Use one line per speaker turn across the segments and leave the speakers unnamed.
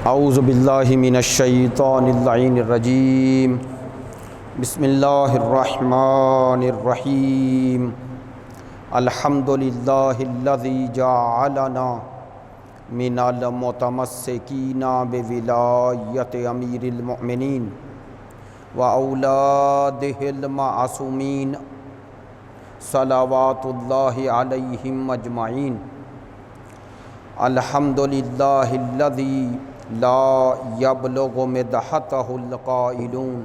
اعوذ باللہ من الشیطان اللعین الرجیم بسم اللہ الرحمن الرحیم الحمد للہ الذی جعلنا من المتمسکین بولایت امیر المؤمنین واولادہ المعصومین صلوات اللہ علیہم اجمعین۔ الحمد للہ الذی لا یبلغ مدحتہ القائلون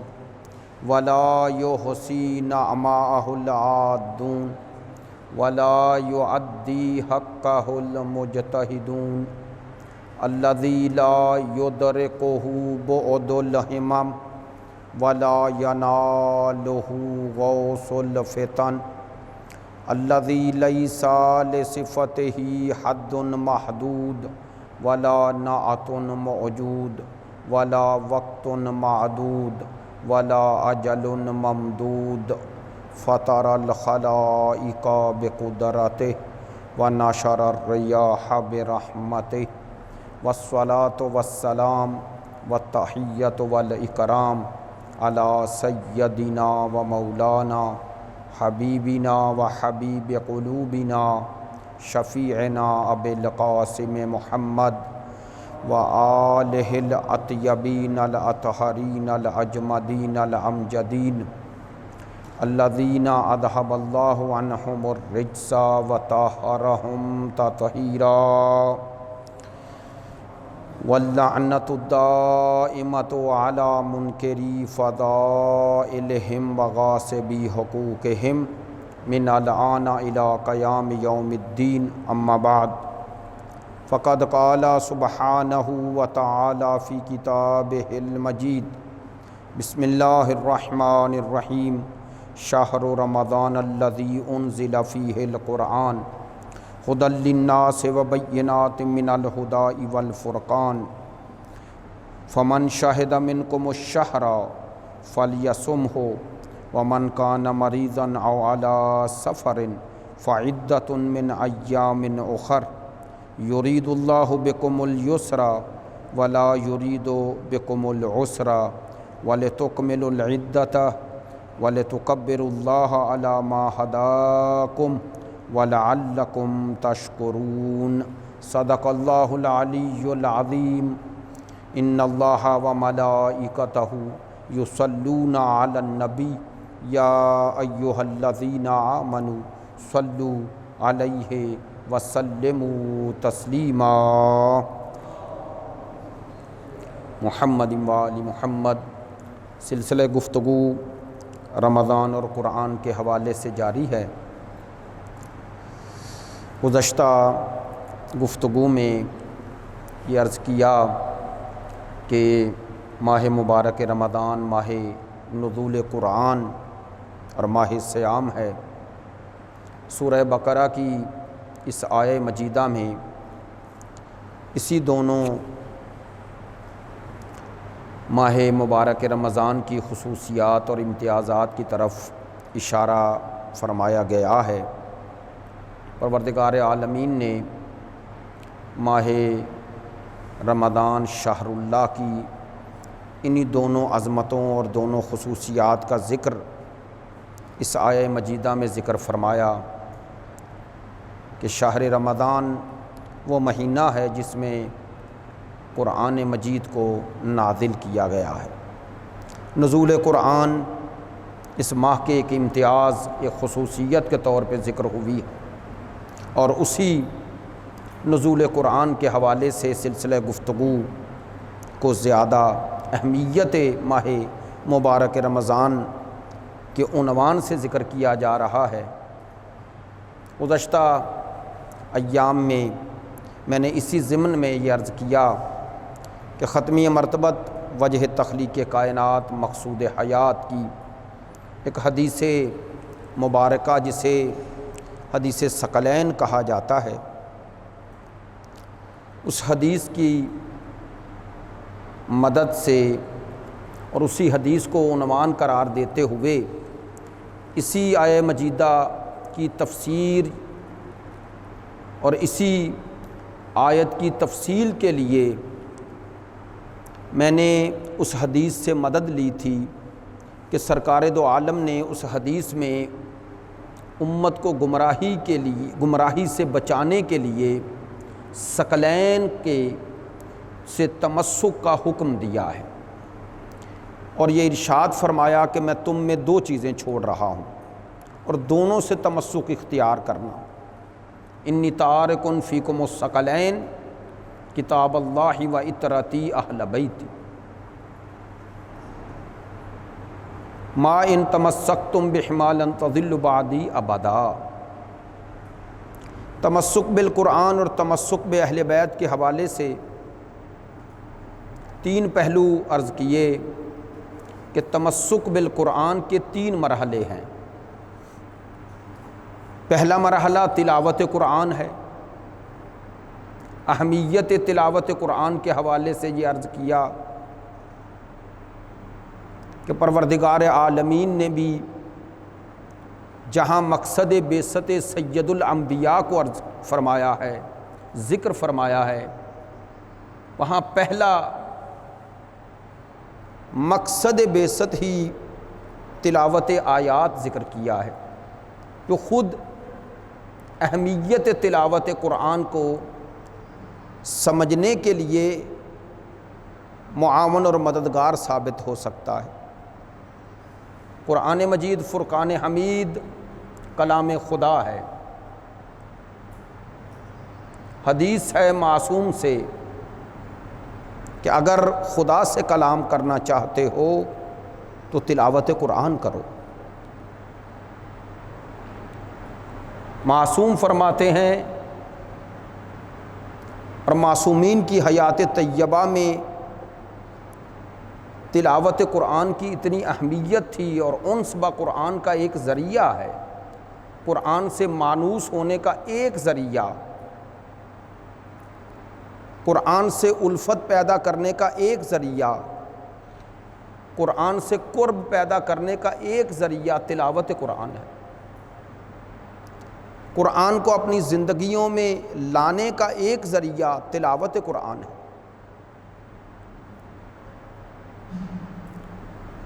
ولا یحصی نعماءہ العادون ولا یعدی حقہ المجتہدون۔ الذی لا یدرکہ بعد الہمم ولا ینالہ غوث الفتن۔ الذی لیس لصفتہ حد محدود ولا نعت موجود ولا وقت معدود ولا اجل ممدود۔ فطر الخلائق بقدرتہ ونشر الریاح برحمتہ والصلاة والسلام والتحیۃ والاکرام علی سیدنا ومولانا حبیبنا وحبیب قلوبنا شفیعنا ابی القاسم محمد وآلہ الاطیبین الاطہرین الاجمدین الامجدین الذین اذھب اللہ عنہم الرجس وطہرہم تطہیرا۔ واللعنۃ الدائمۃ علی منکری فضائلہم وغاصبی حقوقہم من الآن الی قیام یوم الدین۔ اما بعد فقد قال سبحانہ وتعالی فی کتابہ المجید بسم اللہ الرحمن الرحیم۔ شہر رمضان الذی انزل فیہ القرآن ھدی للناس وبینات من الھدی والفرقان۔ فمن شہد منکم الشہر فلیصمہ ومن کان مریضا او علی سفر فعدۃ من ایام اخر۔ یرید اللہ بکم الیسر ولا یرید بکم العسر ولتکملوا العدۃ ولتکبروا اللہ علی ما ھداکم ولعلکم تشکرون۔ صدق اللہ العلی العظیم۔ ان اللہ وملائکتہ یصلون علی النبی یا ایہا الذین آمنوا صلوا علیہ وسلموا تسلیما۔ محمد وآل محمد۔ سلسلہ گفتگو رمضان اور قرآن کے حوالے سے جاری ہے۔ گزشتہ گفتگو میں یہ عرض کیا کہ ماہ مبارک رمضان ماہ نزول قرآن اور ماہ صیام ہے۔ سورہ بقرہ کی اس آیہ مجیدہ میں اسی دونوں ماہ مبارک رمضان کی خصوصیات اور امتیازات کی طرف اشارہ فرمایا گیا ہے۔ پروردگار عالمین نے ماہ رمضان شہر اللہ کی انہی دونوں عظمتوں اور دونوں خصوصیات کا ذکر اس آیہ مجیدہ میں ذکر فرمایا کہ شہر رمضان وہ مہینہ ہے جس میں قرآن مجید کو نازل کیا گیا ہے۔ نزول قرآن اس ماہ کے ایک امتیاز، ایک خصوصیت کے طور پہ ذکر ہوئی ہے، اور اسی نزول قرآن کے حوالے سے سلسلہ گفتگو کو زیادہ اہمیت ماہ مبارک رمضان کے عنوان سے ذکر کیا جا رہا ہے۔ گزشتہ ایام میں نے اسی ضمن میں یہ عرض کیا کہ ختمی مرتبت وجہ تخلیق کائنات مقصود حیات کی ایک حدیث مبارکہ جسے حدیث ثقلین کہا جاتا ہے، اس حدیث کی مدد سے اور اسی حدیث کو عنوان قرار دیتے ہوئے اسی آیہ مجیدہ کی تفسیر اور اسی آیت کی تفصیل کے لیے میں نے اس حدیث سے مدد لی تھی کہ سرکار دو عالم نے اس حدیث میں امت کو گمراہی سے بچانے کے لیے ثقلین سے تمسک کا حکم دیا ہے، اور یہ ارشاد فرمایا کہ میں تم میں دو چیزیں چھوڑ رہا ہوں اور دونوں سے تمسک اختیار کرنا۔ انی تارک فیکم الثقلین کتاب اللہ و اطرتی اہل بیتی ما ان تمسکتم بہما لن تضلوا بعدی ابدا۔ تمسک بالقرآن اور تمسک باہل بیت کے حوالے سے تین پہلو عرض کیے کہ تمسک بالقرآن کے تین مرحلے ہیں۔ پہلا مرحلہ تلاوت قرآن ہے۔ اہمیت تلاوت قرآن کے حوالے سے یہ عرض کیا کہ پروردگار عالمین نے بھی جہاں مقصد بعثت سید الانبیاء کو عرض فرمایا ہے، ذکر فرمایا ہے، وہاں پہلا مقصد بعثت ہی تلاوت آیات ذکر کیا ہے، جو خود اہمیت تلاوت قرآن کو سمجھنے کے لیے معاون اور مددگار ثابت ہو سکتا ہے۔ قرآن مجید فرقان حمید کلام خدا ہے، حدیث ہے معصوم سے کہ اگر خدا سے کلام کرنا چاہتے ہو تو تلاوت قرآن کرو۔ معصوم فرماتے ہیں، اور معصومین کی حیات طیبہ میں تلاوت قرآن کی اتنی اہمیت تھی اور انس با قرآن کا ایک ذریعہ ہے، قرآن سے مانوس ہونے کا ایک ذریعہ، قرآن سے الفت پیدا کرنے کا ایک ذریعہ، قرآن سے قرب پیدا کرنے کا ایک ذریعہ تلاوت قرآن ہے۔ قرآن کو اپنی زندگیوں میں لانے کا ایک ذریعہ تلاوت قرآن ہے۔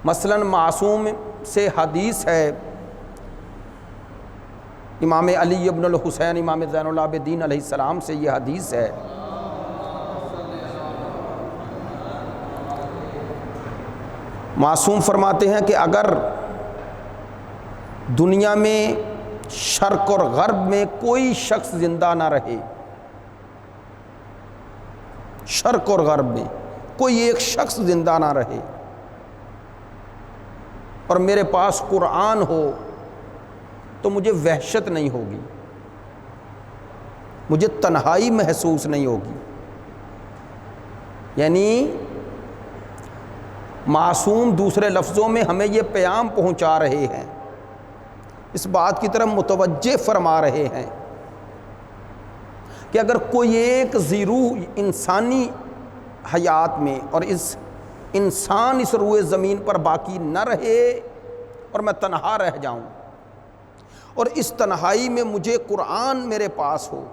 مثلا معصوم سے حدیث ہے، امام علی ابن الحسین امام زین العابدین علیہ السلام سے یہ حدیث ہے، معصوم فرماتے ہیں کہ اگر دنیا میں شرق اور غرب میں کوئی شخص زندہ نہ رہے، شرق اور غرب میں کوئی ایک شخص زندہ نہ رہے اور میرے پاس قرآن ہو تو مجھے وحشت نہیں ہوگی، مجھے تنہائی محسوس نہیں ہوگی۔ یعنی معصوم دوسرے لفظوں میں ہمیں یہ پیام پہنچا رہے ہیں، اس بات کی طرف متوجہ فرما رہے ہیں کہ اگر کوئی ایک روح انسانی حیات میں اور اس انسان اس روئے زمین پر باقی نہ رہے اور میں تنہا رہ جاؤں اور اس تنہائی میں مجھے قرآن میرے پاس ہو،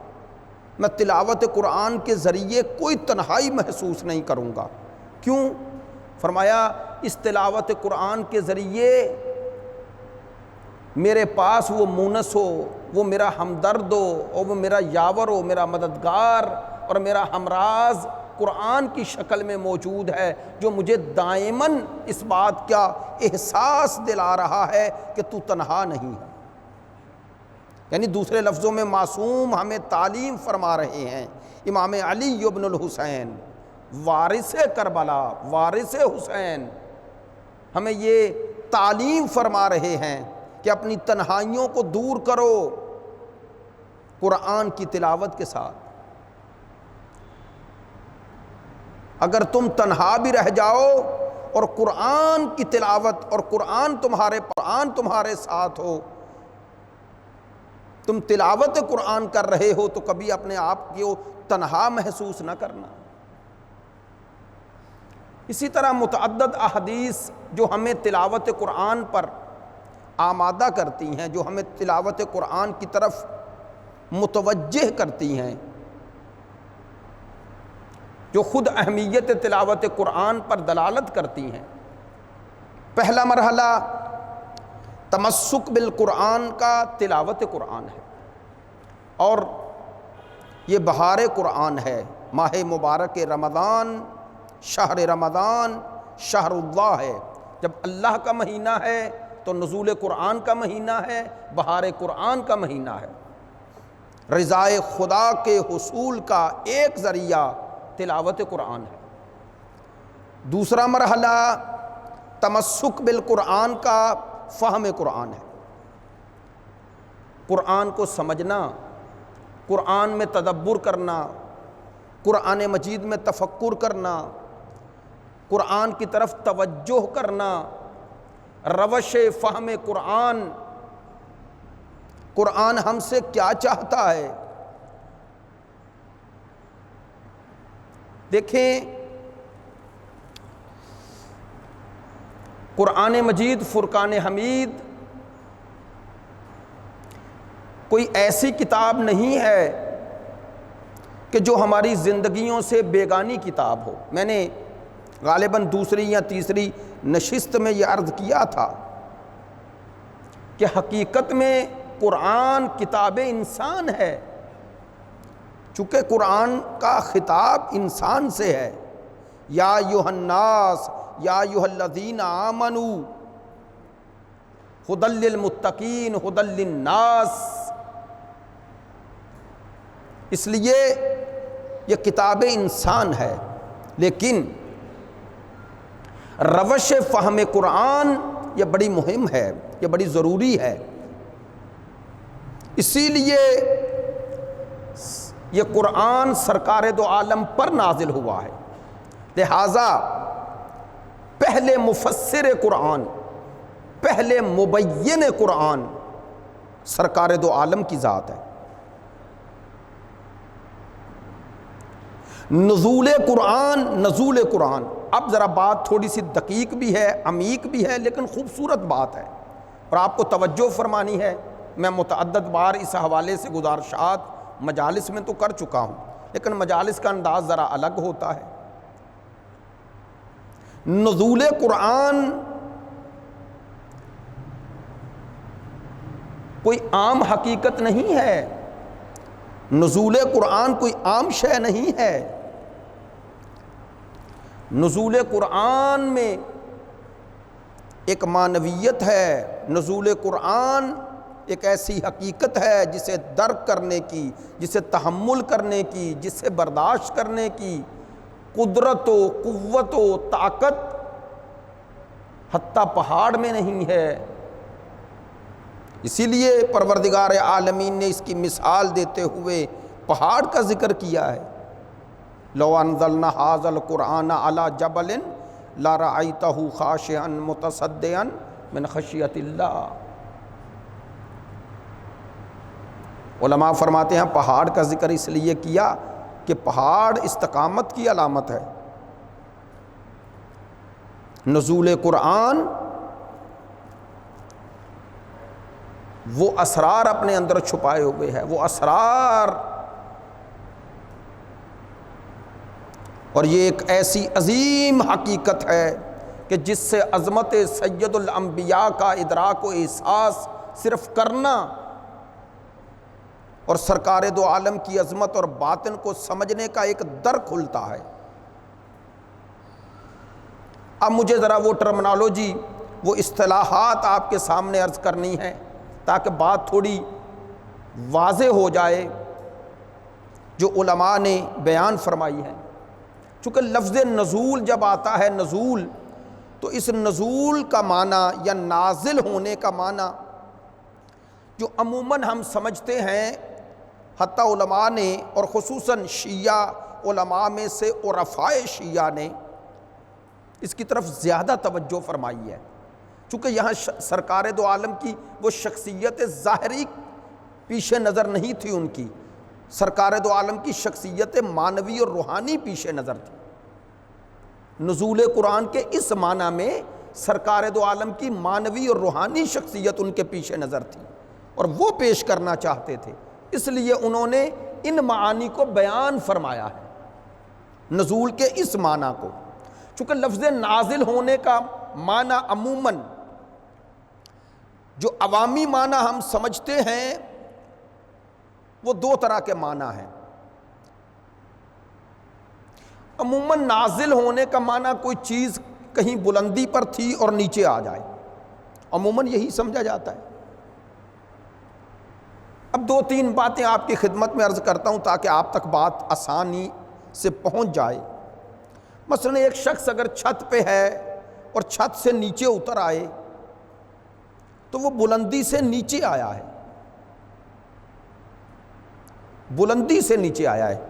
میں تلاوت قرآن کے ذریعے کوئی تنہائی محسوس نہیں کروں گا۔ کیوں؟ فرمایا اس تلاوت قرآن کے ذریعے میرے پاس وہ مونس ہو، وہ میرا ہمدرد ہو، اور وہ میرا یاور ہو، میرا مددگار اور میرا ہمراز قرآن کی شکل میں موجود ہے، جو مجھے دائماً اس بات کا احساس دلا رہا ہے کہ تو تنہا نہیں ہے۔ یعنی دوسرے لفظوں میں معصوم ہمیں تعلیم فرما رہے ہیں، امام علی ابن الحسین وارث کربلا، وارث حسین ہمیں یہ تعلیم فرما رہے ہیں کہ اپنی تنہائیوں کو دور کرو قرآن کی تلاوت کے ساتھ۔ اگر تم تنہا بھی رہ جاؤ اور قرآن کی تلاوت اور قرآن تمہارے ساتھ ہو، تم تلاوت قرآن کر رہے ہو تو کبھی اپنے آپ کو تنہا محسوس نہ کرنا۔ اسی طرح متعدد احادیث جو ہمیں تلاوت قرآن پر آمادہ کرتی ہیں، جو ہمیں تلاوت قرآن کی طرف متوجہ کرتی ہیں، جو خود اہمیت تلاوت قرآن پر دلالت کرتی ہیں۔ پہلا مرحلہ تمسک بالقرآن کا تلاوت قرآن ہے، اور یہ بہار قرآن ہے۔ ماہ مبارک رمضان، شہر رمضان شہر اللہ ہے۔ جب اللہ کا مہینہ ہے تو نزول قرآن کا مہینہ ہے، بہار قرآن کا مہینہ ہے۔ رضائے خدا کے حصول کا ایک ذریعہ تلاوت قرآن ہے۔ دوسرا مرحلہ تمسک بالقرآن کا فہم قرآن ہے۔ قرآن کو سمجھنا، قرآن میں تدبر کرنا، قرآن مجید میں تفکر کرنا، قرآن کی طرف توجہ کرنا، روش فہم قرآن، قرآن ہم سے کیا چاہتا ہے۔ دیکھیں، قرآن مجید فرقان حمید کوئی ایسی کتاب نہیں ہے کہ جو ہماری زندگیوں سے بیگانی کتاب ہو۔ میں نے غالباً دوسری یا تیسری نشست میں یہ عرض کیا تھا کہ حقیقت میں قرآن کتاب انسان ہے، چونکہ قرآن کا خطاب انسان سے ہے۔ یا ایھا الناس یا ایھا الذین آمنوا ھدی للمتقین ھدی للناس۔ اس لیے یہ کتاب انسان ہے، لیکن روش فہم قرآن یہ بڑی مہم ہے، یہ بڑی ضروری ہے۔ اسی لیے یہ قرآن سرکار دو عالم پر نازل ہوا ہے، لہٰذا پہلے مفسر قرآن، پہلے مبین قرآن سرکار دو عالم کی ذات ہے۔ نزول قرآن، نزول قرآن، اب ذرا بات تھوڑی سی دقیق بھی ہے، عمیق بھی ہے، لیکن خوبصورت بات ہے اور آپ کو توجہ فرمانی ہے۔ میں متعدد بار اس حوالے سے گزارشات مجالس میں تو کر چکا ہوں، لیکن مجالس کا انداز ذرا الگ ہوتا ہے۔ نزول قرآن کوئی عام حقیقت نہیں ہے، نزول قرآن کوئی عام شے نہیں ہے۔ نزول قرآن میں ایک معنویت ہے، نزول قرآن ایک ایسی حقیقت ہے جسے درک کرنے کی، جسے تحمل کرنے کی، جسے برداشت کرنے کی قدرت و قوت و طاقت حتیٰ پہاڑ میں نہیں ہے۔ اسی لیے پروردگار عالمین نے اس کی مثال دیتے ہوئے پہاڑ کا ذکر کیا ہے۔ لو انزلنا ھذا القرآن علی جبل لرأیتہ خاشعا متصدعا من خشیۃ اللہ۔ علماء فرماتے ہیں پہاڑ کا ذکر اس لیے کیا کہ پہاڑ استقامت کی علامت ہے۔ نزول قرآن وہ اسرار اپنے اندر چھپائے ہوئے ہے، وہ اسرار، اور یہ ایک ایسی عظیم حقیقت ہے کہ جس سے عظمت سید الانبیاء کا ادراک و احساس صرف کرنا اور سرکار دو عالم کی عظمت اور باطن کو سمجھنے کا ایک در کھلتا ہے۔ اب مجھے ذرا وہ ٹرمنالوجی، وہ اصطلاحات آپ کے سامنے عرض کرنی ہے تاکہ بات تھوڑی واضح ہو جائے جو علماء نے بیان فرمائی ہے۔ چونکہ لفظ نزول جب آتا ہے، نزول، تو اس نزول کا معنی یا نازل ہونے کا معنی جو عموماً ہم سمجھتے ہیں، حتیٰ علماء نے اور خصوصاً شیعہ علماء میں سے عرفاء شیعہ نے اس کی طرف زیادہ توجہ فرمائی ہے، چونکہ یہاں سرکار دو عالم کی وہ شخصیت ظاہری پیش نظر نہیں تھی، ان کی سرکار دو عالم کی شخصیت معنوی اور روحانی پیش نظر تھی۔ نزول قرآن کے اس معنی میں سرکار دو عالم کی معنوی اور روحانی شخصیت ان کے پیش نظر تھی اور وہ پیش کرنا چاہتے تھے، اس لیے انہوں نے ان معانی کو بیان فرمایا ہے۔ نزول کے اس معنی کو، چونکہ لفظ نازل ہونے کا معنی عموماً جو عوامی معنی ہم سمجھتے ہیں وہ دو طرح کے معنی ہیں۔ عموماً نازل ہونے کا معنی کوئی چیز کہیں بلندی پر تھی اور نیچے آ جائے، عموماً یہی سمجھا جاتا ہے۔ اب دو تین باتیں آپ کی خدمت میں عرض کرتا ہوں تاکہ آپ تک بات آسانی سے پہنچ جائے۔ مثلا ایک شخص اگر چھت پہ ہے اور چھت سے نیچے اتر آئے تو وہ بلندی سے نیچے آیا ہے، بلندی سے نیچے آیا ہے۔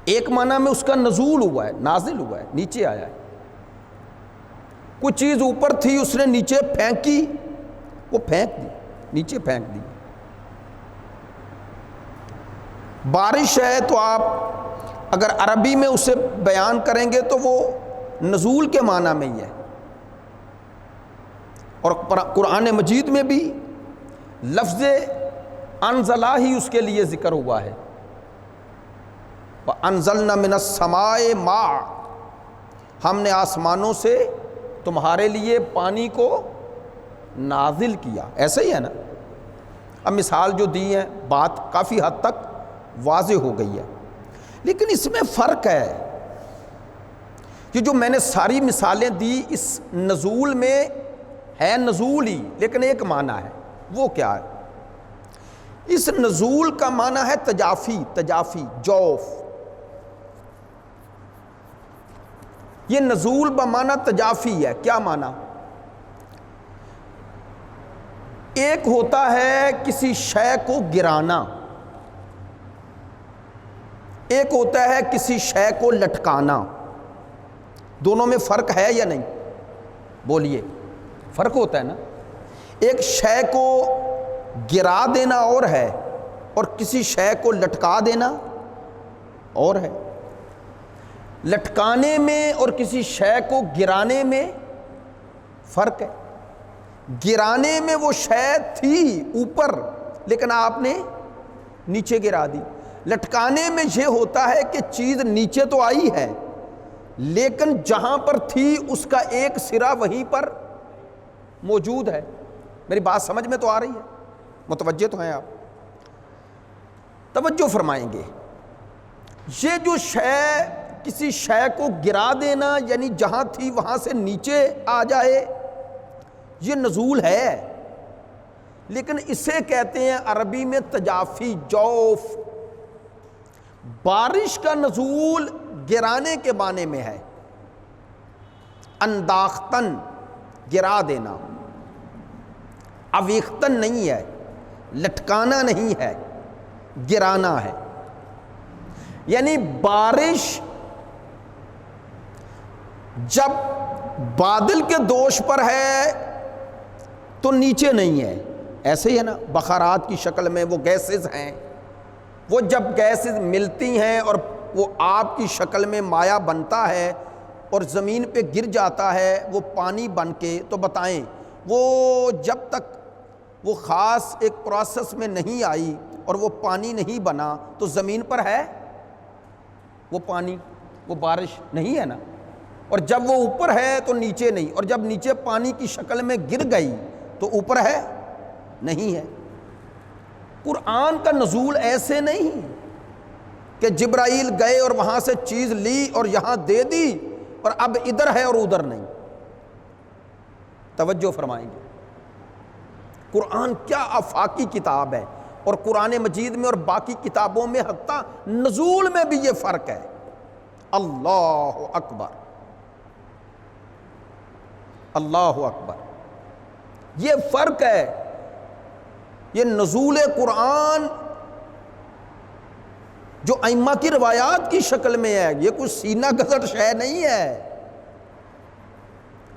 ایک معنی میں اس کا نزول ہوا ہے، نازل ہوا ہے، نیچے آیا ہے۔ کوئی چیز اوپر تھی اس نے نیچے پھینکی، وہ پھینک دی، نیچے پھینک دی۔ بارش ہے تو آپ اگر عربی میں اسے بیان کریں گے تو وہ نزول کے معنی میں ہی ہے، اور قرآن مجید میں بھی لفظ انزلہ ہی اس کے لیے ذکر ہوا ہے۔ وَأَنزَلْنَا مِنَ السَّمَاءِ مَاءً، ہم نے آسمانوں سے تمہارے لیے پانی کو نازل کیا، ایسا ہی ہے نا۔ اب مثال جو دی ہے بات کافی حد تک واضح ہو گئی ہے، لیکن اس میں فرق ہے۔ یہ جو میں نے ساری مثالیں دی اس نزول میں ہے نزول ہی، لیکن ایک معنی ہے، وہ کیا ہے؟ اس نزول کا معنی ہے تجافی، تجافی، جوف۔ یہ نزول بمعنی تجافی ہے۔ کیا معنی؟ ایک ہوتا ہے کسی شے کو گرانا، ایک ہوتا ہے کسی شے کو لٹکانا۔ دونوں میں فرق ہے یا نہیں؟ بولیے، فرق ہوتا ہے نا۔ ایک شے کو گرا دینا اور ہے، اور کسی شے کو لٹکا دینا اور ہے۔ لٹکانے میں اور کسی شے کو گرانے میں فرق ہے۔ گرانے میں وہ شے تھی اوپر لیکن آپ نے نیچے گرا دی۔ لٹکانے میں یہ ہوتا ہے کہ چیز نیچے تو آئی ہے لیکن جہاں پر تھی اس کا ایک سرا وہیں پر موجود ہے۔ میری بات سمجھ میں تو آ رہی ہے؟ متوجہ تو ہیں آپ؟ توجہ فرمائیں گے۔ یہ جو شے کسی شے کو گرا دینا یعنی جہاں تھی وہاں سے نیچے آ جائے، یہ نزول ہے، لیکن اسے کہتے ہیں عربی میں تجافی، جوف۔ بارش کا نزول گرانے کے معنی میں ہے، انداختن، گرا دینا، اویختن نہیں ہے، لٹکانا نہیں ہے، گرانا ہے۔ یعنی بارش جب بادل کے دوش پر ہے تو نیچے نہیں ہے، ایسے ہی ہے نا۔ بخارات کی شکل میں وہ گیسز ہیں، وہ جب گیسز ملتی ہیں اور وہ آپ کی شکل میں مائع بنتا ہے اور زمین پہ گر جاتا ہے وہ پانی بن کے، تو بتائیں وہ جب تک وہ خاص ایک پروسیس میں نہیں آئی اور وہ پانی نہیں بنا تو زمین پر ہے وہ پانی، وہ بارش نہیں ہے نا۔ اور جب وہ اوپر ہے تو نیچے نہیں، اور جب نیچے پانی کی شکل میں گر گئی تو اوپر ہے نہیں ہے۔ قرآن کا نزول ایسے نہیں کہ جبرائیل گئے اور وہاں سے چیز لی اور یہاں دے دی اور اب ادھر ہے اور ادھر نہیں۔ توجہ فرمائیں گے۔ قرآن کیا آفاقی کتاب ہے، اور قرآن مجید میں اور باقی کتابوں میں حتیٰ نزول میں بھی یہ فرق ہے۔ اللہ اکبر، اللہ اکبر، یہ فرق ہے۔ یہ نزول قرآن جو ائمہ کی روایات کی شکل میں ہے، یہ کوئی سینہ گزر شے نہیں ہے۔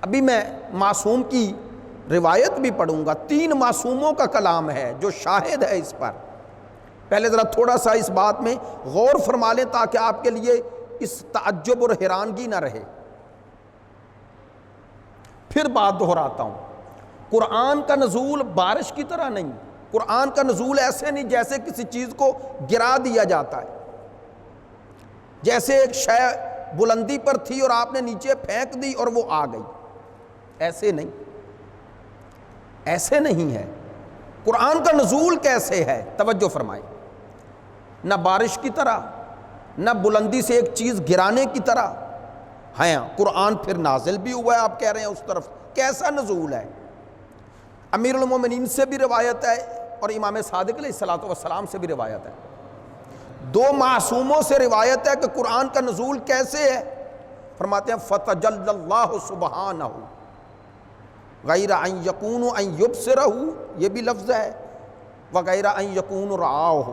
ابھی میں معصوم کی روایت بھی پڑھوں گا، 3 معصوموں کا کلام ہے جو شاہد ہے اس پر۔ پہلے ذرا تھوڑا سا اس بات میں غور فرما لیں تاکہ آپ کے لیے اس تعجب اور حیرانگی نہ رہے۔ پھر بات دہراتا ہوں، قرآن کا نزول بارش کی طرح نہیں، قرآن کا نزول ایسے نہیں جیسے کسی چیز کو گرا دیا جاتا ہے۔ جیسے ایک شے بلندی پر تھی اور آپ نے نیچے پھینک دی اور وہ آ گئی، ایسے نہیں، ایسے نہیں ہے۔ قرآن کا نزول کیسے ہے؟ توجہ فرمائیں، نہ بارش کی طرح، نہ بلندی سے ایک چیز گرانے کی طرح ہے۔ قرآن پھر نازل بھی ہوا ہے، آپ کہہ رہے ہیں اس طرف کیسا نزول ہے؟ امیر المومنین سے بھی روایت ہے اور امام صادق علیہ السلام سے بھی روایت ہے، دو معصوموں سے روایت ہے کہ قرآن کا نزول کیسے ہے۔ فرماتے ہیں فَتَجَلَّ اللَّهُ سُبْحَانَهُ غَيْرَ أَن يَكُونُ أَن يُبْصِرَهُ، یہ بھی لفظ ہے، وَغَيْرَ أَن يَكُونُ رَآهُ۔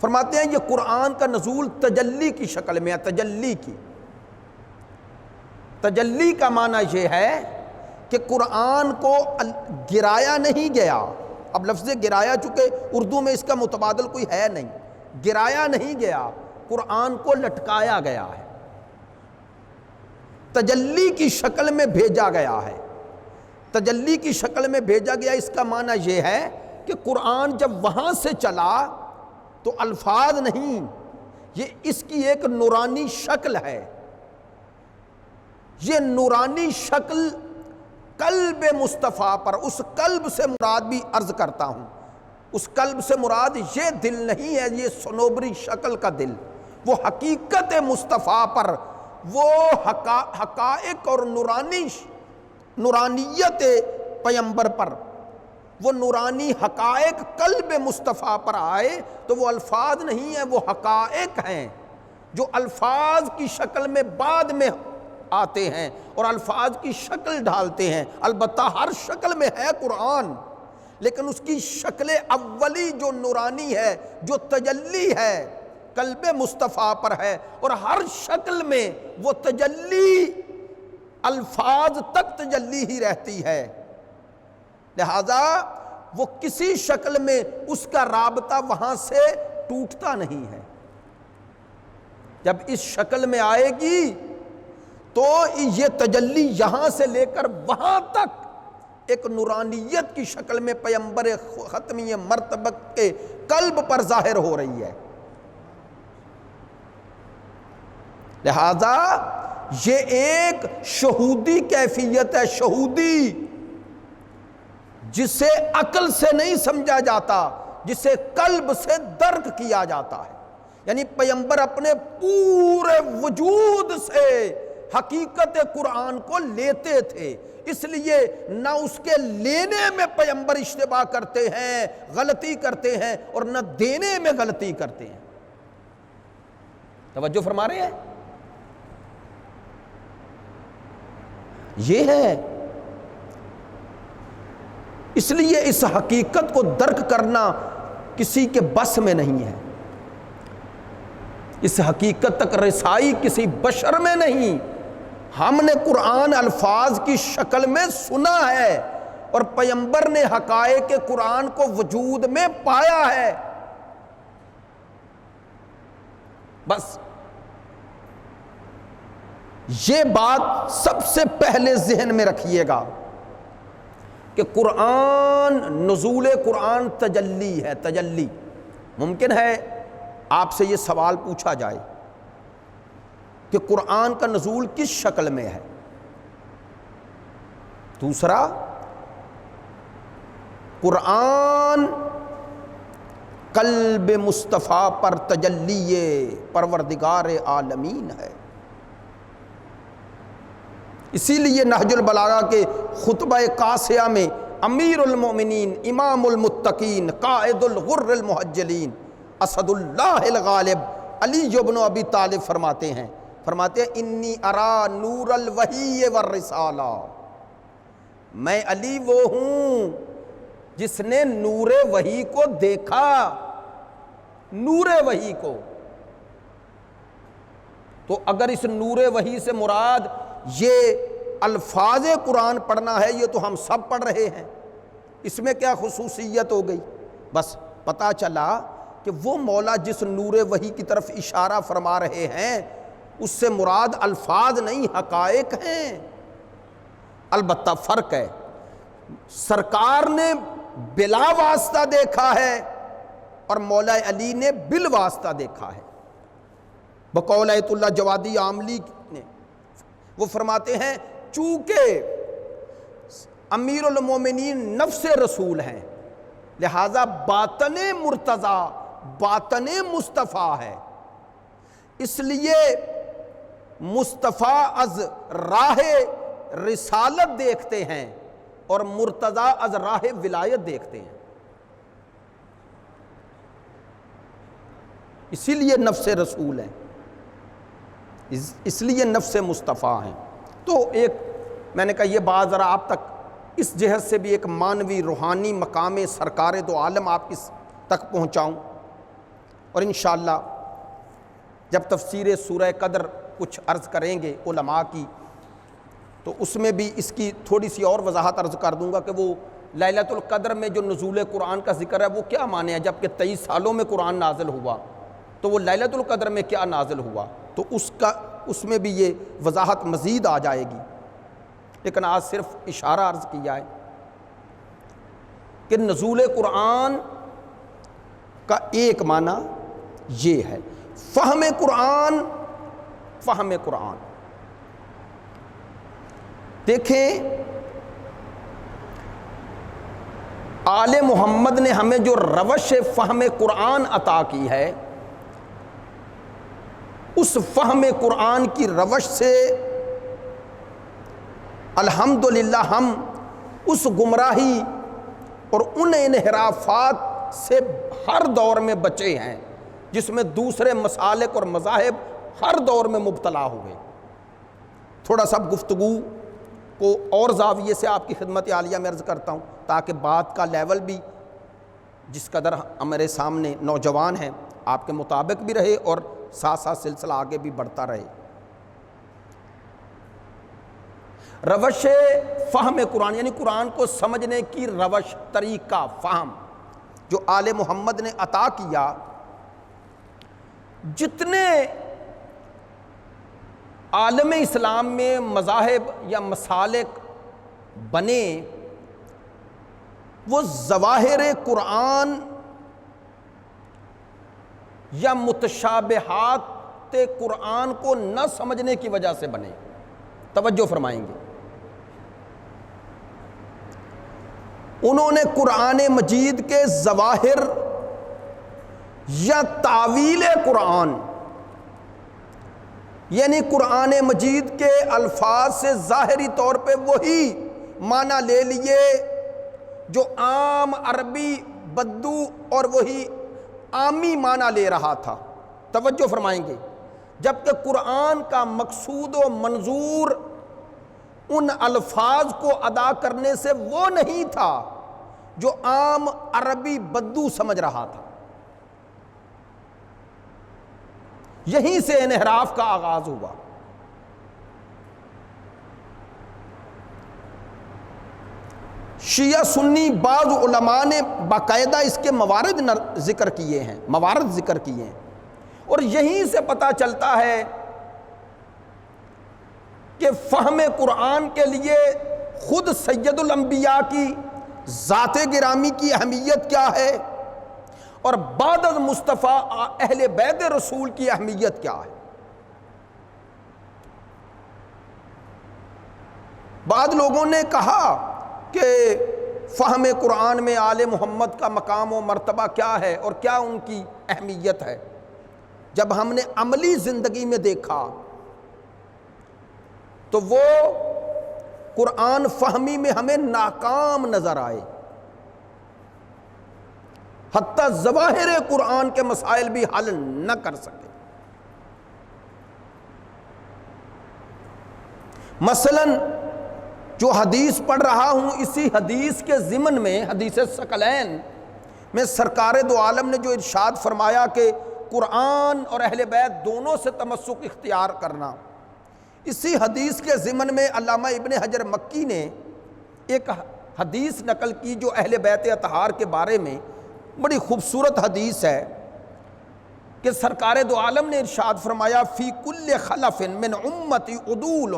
فرماتے ہیں یہ قرآن کا نزول تجلی کی شکل میں ہے، تجلی کی۔ تجلی کا معنی یہ ہے کہ قرآن کو گرایا نہیں گیا۔ اب لفظ گرایا چونکہ اردو میں اس کا متبادل کوئی ہے نہیں، گرایا نہیں گیا، قرآن کو لٹکایا گیا ہے، تجلی کی شکل میں بھیجا گیا ہے۔ تجلی کی شکل میں بھیجا گیا، اس کا معنی یہ ہے کہ قرآن جب وہاں سے چلا تو الفاظ نہیں، یہ اس کی ایک نورانی شکل ہے۔ یہ نورانی شکل قلب مصطفیٰ پر، اس قلب سے مراد بھی عرض کرتا ہوں، اس قلب سے مراد یہ دل نہیں ہے، یہ صنوبری شکل کا دل، وہ حقیقت مصطفیٰ پر، وہ حقائق اور نورانیت پیمبر پر، وہ نورانی حقائق قلب مصطفیٰ پر آئے تو وہ الفاظ نہیں ہیں، وہ حقائق ہیں جو الفاظ کی شکل میں بعد میں آتے ہیں اور الفاظ کی شکل ڈھالتے ہیں۔ البتہ ہر شکل میں ہے قرآن، لیکن اس کی شکل اولی جو نورانی ہے، جو تجلی ہے، قلب مصطفیٰ پر ہے، اور ہر شکل میں وہ تجلی الفاظ تک تجلی ہی رہتی ہے، لہذا وہ کسی شکل میں اس کا رابطہ وہاں سے ٹوٹتا نہیں ہے۔ جب اس شکل میں آئے گی تو یہ تجلی یہاں سے لے کر وہاں تک ایک نورانیت کی شکل میں پیمبر ختمی مرتبہ کے قلب پر ظاہر ہو رہی ہے۔ لہذا یہ ایک شہودی کیفیت ہے، شہودی، جسے عقل سے نہیں سمجھا جاتا، جسے قلب سے درک کیا جاتا ہے۔ یعنی پیمبر اپنے پورے وجود سے حقیقت قرآن کو لیتے تھے، اس لیے نہ اس کے لینے میں پیمبر اشتباہ کرتے ہیں، غلطی کرتے ہیں، اور نہ دینے میں غلطی کرتے ہیں۔ توجہ فرما رہے ہیں؟ یہ ہے، اس لیے اس حقیقت کو درک کرنا کسی کے بس میں نہیں ہے، اس حقیقت تک رسائی کسی بشر میں نہیں۔ ہم نے قرآن الفاظ کی شکل میں سنا ہے اور پیمبر نے حقائق قرآن کو وجود میں پایا ہے، بس یہ بات سب سے پہلے ذہن میں رکھیے گا کہ قرآن، نزول قرآن تجلی ہے، تجلی۔ ممکن ہے آپ سے یہ سوال پوچھا جائے کہ قرآن کا نزول کس شکل میں ہے؟ دوسرا، قرآن قلب مصطفیٰ پر تجلی پروردگار عالمین ہے۔ اسی لیے نہج البلاغہ کے خطبہ قاسیہ میں امیر المومنین، امام المتقین، قائد الغر المحجلین، اسد اللہ الغالب علی بن ابی طالب فرماتے ہیں انی ارا نور الوحی والرسالہ، میں علی وہ ہوں جس نے نور وحی کو دیکھا، نور وحی کو۔ تو اگر اس نور وحی سے مراد یہ الفاظ قرآن پڑھنا ہے، یہ تو ہم سب پڑھ رہے ہیں، اس میں کیا خصوصیت ہو گئی؟ بس پتہ چلا کہ وہ مولا جس نور وحی کی طرف اشارہ فرما رہے ہیں اس سے مراد الفاظ نہیں، حقائق ہیں۔ البتہ فرق ہے، سرکار نے بلا واسطہ دیکھا ہے اور مولا علی نے بالواسطہ دیکھا ہے۔ بقول ایت اللہ جوادی عاملی نے، وہ فرماتے ہیں چونکہ امیر المومنین نفس رسول ہیں لہذا باطن مرتضیٰ باطن مصطفیٰ ہے، اس لیے مصطفیٰ از راہ رسالت دیکھتے ہیں اور مرتضیٰ از راہ ولایت دیکھتے ہیں، اسی لیے نفس رسول ہیں، اس لیے نفس مصطفیٰ ہیں۔ تو ایک میں نے کہا یہ بات ذرا آپ تک اس جہت سے بھی ایک معنوی روحانی مقام سرکار دو عالم آپ اس تک پہنچاؤں، اور انشاءاللہ جب تفسیر سورہ قدر کچھ عرض کریں گے علماء کی تو اس میں بھی اس کی تھوڑی سی اور وضاحت عرض کر دوں گا کہ وہ لیلۃ القدر میں جو نزول قرآن کا ذکر ہے وہ کیا معنی ہے، جبکہ 23 سالوں میں قرآن نازل ہوا تو وہ لیلۃ القدر میں کیا نازل ہوا، تو اس میں بھی یہ وضاحت مزید آ جائے گی، لیکن آج صرف اشارہ عرض کیا ہے کہ نزول قرآن کا ایک معنی یہ ہے فہم قرآن۔ فہم قرآن دیکھیں، آل محمد نے ہمیں جو روش فہم قرآن عطا کی ہے، اس فہم قرآن کی روش سے الحمدللہ ہم اس گمراہی اور ان انحرافات سے ہر دور میں بچے ہیں جس میں دوسرے مسالک اور مذاہب ہر دور میں مبتلا ہوئے۔ تھوڑا سا گفتگو کو اور زاویے سے آپ کی خدمت عالیہ میں عرض کرتا ہوں تاکہ بات کا لیول بھی جس قدر ہمارے سامنے نوجوان ہیں آپ کے مطابق بھی رہے اور ساتھ ساتھ سلسلہ آگے بھی بڑھتا رہے۔ روش فہم قرآن یعنی قرآن کو سمجھنے کی روش، طریقہ، فہم جو آل محمد نے عطا کیا، جتنے عالم اسلام میں مذاہب یا مسالک بنے وہ ظواہر قرآن یا متشابہات قرآن کو نہ سمجھنے کی وجہ سے بنے۔ توجہ فرمائیں گے، انہوں نے قرآن مجید کے ظواہر یا تعویل قرآن یعنی قرآن مجید کے الفاظ سے ظاہری طور پہ وہی معنی لے لیے جو عام عربی بدو اور وہی عامی معنی لے رہا تھا۔ توجہ فرمائیں گے، جبکہ قرآن کا مقصود و منظور ان الفاظ کو ادا کرنے سے وہ نہیں تھا جو عام عربی بدو سمجھ رہا تھا۔ یہیں سے انحراف کا آغاز ہوا۔ شیعہ سنی بعض علماء نے باقاعدہ اس کے موارد ذکر کیے ہیں، اور یہیں سے پتہ چلتا ہے کہ فہم قرآن کے لیے خود سید الانبیاء کی ذات گرامی کی اہمیت کیا ہے اور بعد از مصطفیٰ اہل بیت رسول کی اہمیت کیا ہے۔ بعض لوگوں نے کہا کہ فہم قرآن میں آل محمد کا مقام و مرتبہ کیا ہے اور کیا ان کی اہمیت ہے۔ جب ہم نے عملی زندگی میں دیکھا تو وہ قرآن فہمی میں ہمیں ناکام نظر آئے، حتیٰ ظواہر قرآن کے مسائل بھی حل نہ کر سکے۔ مثلاً جو حدیث پڑھ رہا ہوں، اسی حدیث کے ضمن میں حدیث ثقلین میں سرکار دو عالم نے جو ارشاد فرمایا کہ قرآن اور اہل بیت دونوں سے تمسک اختیار کرنا، اسی حدیث کے ضمن میں علامہ ابن حجر مکی نے ایک حدیث نقل کی جو اہل بیت اطہار کے بارے میں بڑی خوبصورت حدیث ہے کہ سرکار دو عالم نے ارشاد فرمایا فی کل خلف من امتی عدول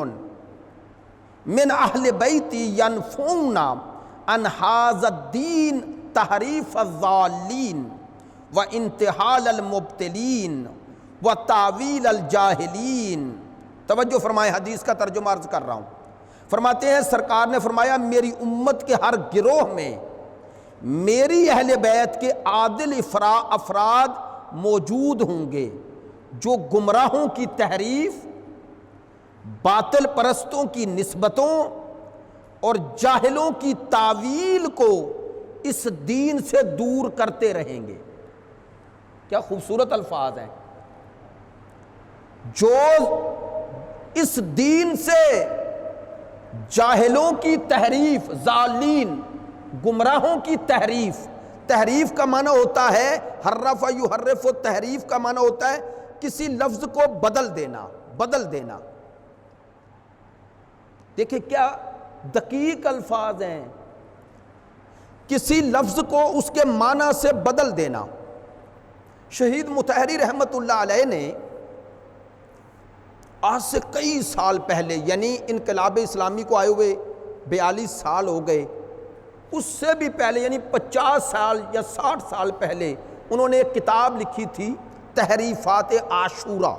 من اہل بیتی ینفون عن ھذا الدین تحریف الضالین و انتحال المبتلین وتاویل الجاہلین۔ توجہ فرمائے، حدیث کا ترجمہ عرض کر رہا ہوں۔ فرماتے ہیں سرکار نے فرمایا میری امت کے ہر گروہ میں میری اہل بیت کے عادل افراد موجود ہوں گے جو گمراہوں کی تحریف، باطل پرستوں کی نسبتوں اور جاہلوں کی تاویل کو اس دین سے دور کرتے رہیں گے۔ کیا خوبصورت الفاظ ہیں۔ جو اس دین سے جاہلوں کی تحریف، ضالین گمراہوں کی تحریف کا معنی ہوتا ہے حرف یحرف، تحریف کا معنی ہوتا ہے کسی لفظ کو بدل دینا۔ دیکھیں کیا دقیق الفاظ ہیں، کسی لفظ کو اس کے معنی سے بدل دینا۔ شہید مطہری رحمت اللہ علیہ نے آج سے کئی سال پہلے، یعنی انقلاب اسلامی کو آئے ہوئے 42 سال ہو گئے، اس سے بھی پہلے یعنی 50 سال یا 60 سال پہلے انہوں نے ایک کتاب لکھی تھی تحریفات عاشورہ۔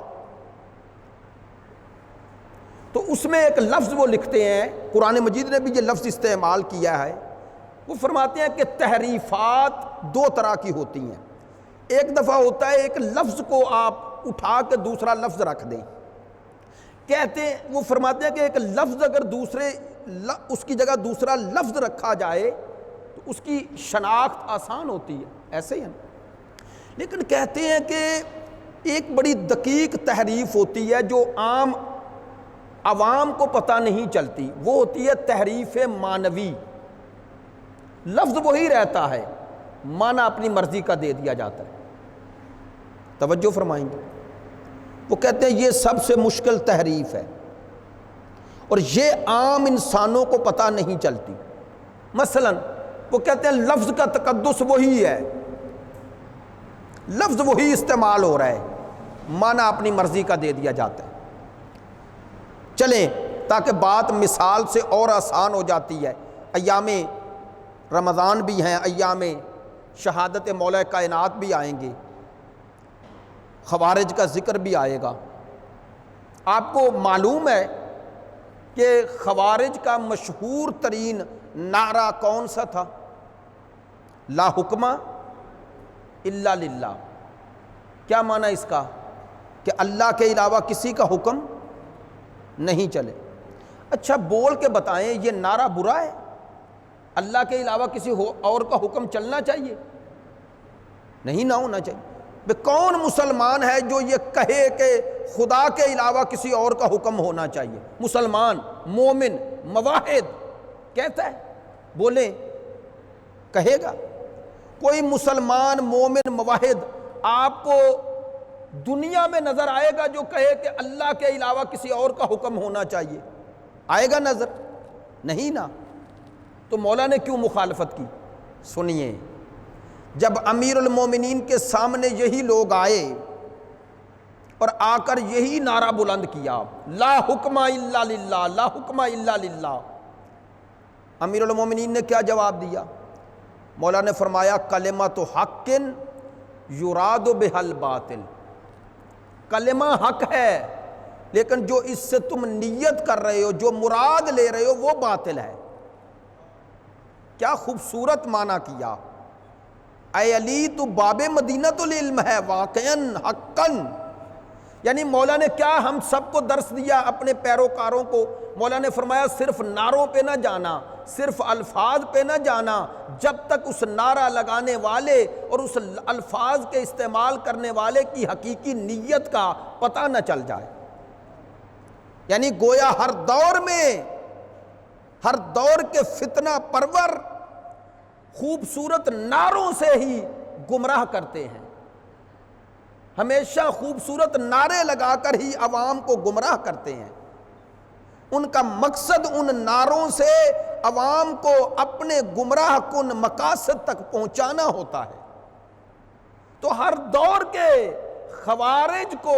تو اس میں ایک لفظ وہ لکھتے ہیں، قرآن مجید نے بھی یہ لفظ استعمال کیا ہے، وہ فرماتے ہیں کہ تحریفات دو طرح کی ہوتی ہیں۔ ایک دفعہ ہوتا ہے ایک لفظ کو آپ اٹھا کے دوسرا لفظ رکھ دیں، کہتے ہیں، وہ فرماتے ہیں کہ ایک لفظ اگر اس کی جگہ دوسرا لفظ رکھا جائے تو اس کی شناخت آسان ہوتی ہے، ایسے ہی ہے۔ لیکن کہتے ہیں کہ ایک بڑی دقیق تحریف ہوتی ہے جو عوام کو پتہ نہیں چلتی، وہ ہوتی ہے تحریف معنوی۔ لفظ وہی رہتا ہے، معنی اپنی مرضی کا دے دیا جاتا ہے۔ توجہ فرمائیں گے، وہ کہتے ہیں یہ سب سے مشکل تحریف ہے اور یہ عام انسانوں کو پتہ نہیں چلتی۔ مثلا وہ کہتے ہیں لفظ کا تقدس وہی ہے، لفظ وہی استعمال ہو رہا ہے، معنی اپنی مرضی کا دے دیا جاتا ہے۔ چلیں تاکہ بات مثال سے اور آسان ہو جاتی ہے، ایام رمضان بھی ہیں، ایام شہادت مولا کائنات بھی آئیں گے، خوارج کا ذکر بھی آئے گا۔ آپ کو معلوم ہے کہ خوارج کا مشہور ترین نعرہ کون سا تھا؟ لا حکم الا للہ۔ کیا معنی اس کا؟ کہ اللہ کے علاوہ کسی کا حکم نہیں چلے۔ اچھا بول کے بتائیں یہ نعرہ برا ہے؟ اللہ کے علاوہ کسی اور کا حکم چلنا چاہیے؟ نہیں، نہ ہونا چاہیے۔ کون مسلمان ہے جو یہ کہے کہ خدا کے علاوہ کسی اور کا حکم ہونا چاہیے؟ مسلمان، مومن، موحد کہتا ہے، بولیں کہے گا کوئی مسلمان، مومن، موحد آپ کو دنیا میں نظر آئے گا جو کہے کہ اللہ کے علاوہ کسی اور کا حکم ہونا چاہیے؟ آئے گا نظر؟ نہیں نا۔ تو مولا نے کیوں مخالفت کی؟ سنیے، جب امیر المومنین کے سامنے یہی لوگ آئے اور آ کر یہی نعرہ بلند کیا، لا حکم الا للہ، لا حکم الا للہ، امیر المومنین نے کیا جواب دیا؟ مولا نے فرمایا کلمۃ حق یراد بہا الباطل، کلمہ حق ہے لیکن جو اس سے تم نیت کر رہے ہو، جو مراد لے رہے ہو، وہ باطل ہے۔ کیا خوبصورت معنی کیا! اے علی تو باب مدینۃ العلم ہے، واقعاً حقاً۔ یعنی مولا نے کیا ہم سب کو درس دیا، اپنے پیروکاروں کو؟ مولا نے فرمایا صرف نعروں پہ نہ جانا، صرف الفاظ پہ نہ جانا، جب تک اس نعرہ لگانے والے اور اس الفاظ کے استعمال کرنے والے کی حقیقی نیت کا پتہ نہ چل جائے۔ یعنی گویا ہر دور میں، ہر دور کے فتنہ پرور خوبصورت نعروں سے ہی گمراہ کرتے ہیں، ہمیشہ خوبصورت نعرے لگا کر ہی عوام کو گمراہ کرتے ہیں۔ ان کا مقصد ان نعروں سے عوام کو اپنے گمراہ کن مقاصد تک پہنچانا ہوتا ہے۔ تو ہر دور کے خوارج کو